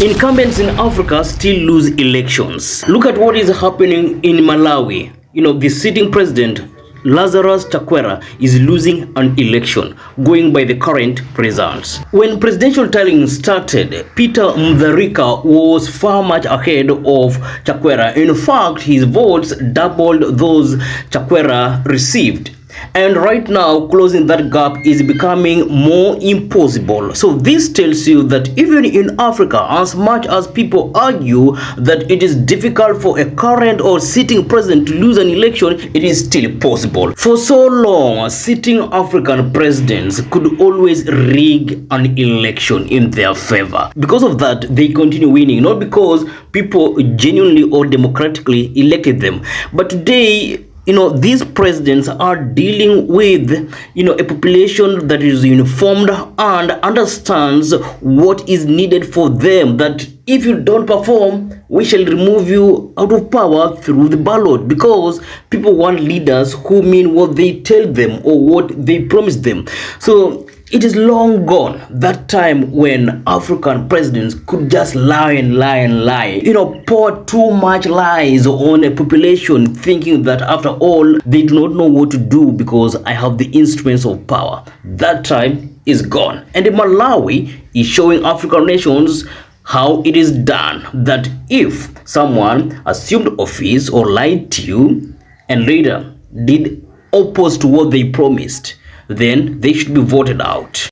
Incumbents in Africa still lose elections. Look at what is happening in Malawi. The sitting president, Lazarus Chakwera, is losing an election, going by the current results. When presidential tallying started, Peter Mutharika was far much ahead of Chakwera. In fact, his votes doubled those Chakwera received. And right now, closing that gap is becoming more impossible. So this tells you that even in Africa, as much as people argue that it is difficult for a current or sitting president to lose an election, it is still possible. For so long, sitting African presidents could always rig an election in their favor. Because of that, they continue winning, not because people genuinely or democratically elected them. But today, these presidents are dealing with, a population that is informed and understands what is needed for them, that if you don't perform, we shall remove you out of power through the ballot, because people want leaders who mean what they tell them or what they promise them. So it is long gone, that time when African presidents could just lie and lie and lie. Pour too much lies on a population, thinking that after all, they do not know what to do because I have the instruments of power. That time is gone. And Malawi is showing African nations how it is done. That if someone assumed office or lied to you and later did opposite to what they promised, then they should be voted out.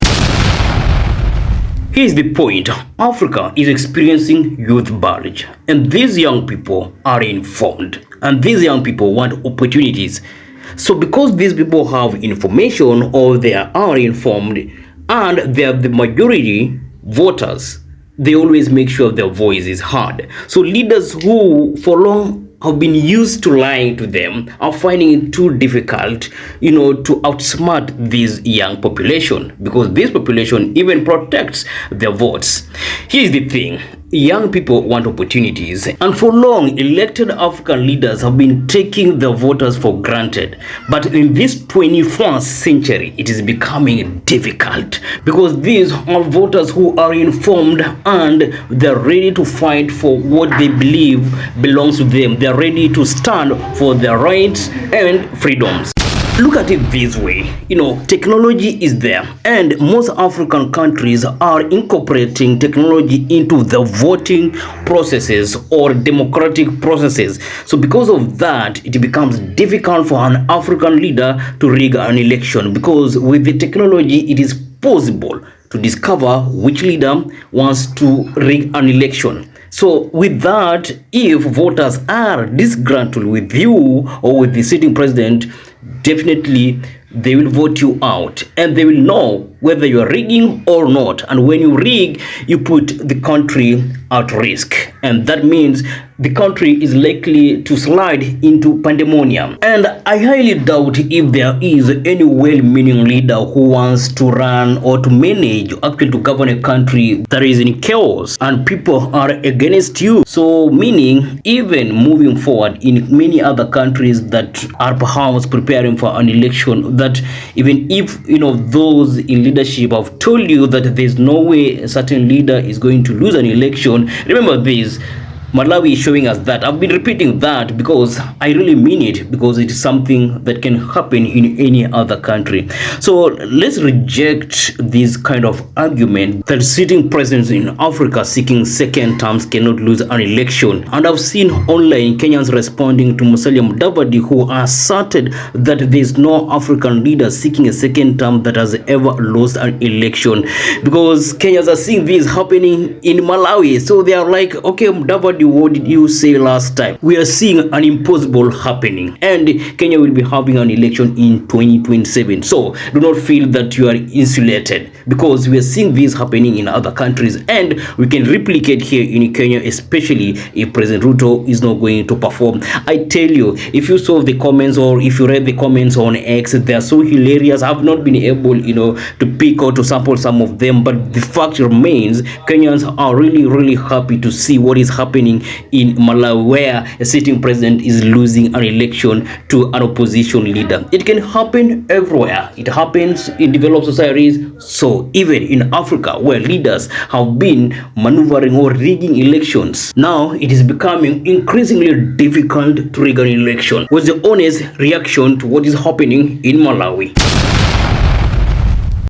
Here's the point. Africa is experiencing youth bulge, and these young people are informed, and these young people want opportunities. So because these people have information, or they are informed, and they are the majority voters, they always make sure their voice is heard. So leaders who for long have been used to lying to them are finding it too difficult, to outsmart this young population, because this population even protects their votes. Here's the thing. Young people want opportunities, and for long, elected African leaders have been taking the voters for granted. But in this 21st century, it is becoming difficult, because these are voters who are informed and they're ready to fight for what they believe belongs to them. They're ready to stand for their rights and freedoms. Look at it this way, technology is there, and most African countries are incorporating technology into the voting processes or democratic processes. So because of that, it becomes difficult for an African leader to rig an election, because with the technology, it is possible to discover which leader wants to rig an election. So with that, if voters are disgruntled with you or with the sitting president, definitely they will vote you out, and they will know whether you are rigging or not. And when you rig, you put the country at risk, and that means the country is likely to slide into pandemonium. And I highly doubt if there is any well-meaning leader who wants to run or to manage, actually to govern a country that is in chaos and people are against you. So meaning, even moving forward in many other countries that are perhaps preparing for an election, that even if those in leadership have told you that there's no way a certain leader is going to lose an election, remember this. Malawi is showing us that. I've been repeating that because I really mean it, because it is something that can happen in any other country. So let's reject this kind of argument that sitting presidents in Africa seeking second terms cannot lose an election. And I've seen online Kenyans responding to Musalia Mudavadi, who asserted that there is no African leader seeking a second term that has ever lost an election, because Kenyans are seeing this happening in Malawi. So they are like, okay, Mudavadi, what did you say last time? We are seeing an impossible happening, and Kenya will be having an election in 2027. So do not feel that you are insulated, because we are seeing this happening in other countries, and we can replicate here in Kenya, especially if President Ruto is not going to perform. I tell you, if you saw the comments or if you read the comments on X, they are so hilarious. I've not been able, to pick or to sample some of them, but the fact remains, Kenyans are really, really happy to see what is happening happening in Malawi, where a sitting president is losing an election to an opposition leader. It can happen everywhere. It happens in developed societies, so even in Africa, where leaders have been maneuvering or rigging elections, now it is becoming increasingly difficult to rig an election. What's the honest reaction to what is happening in Malawi?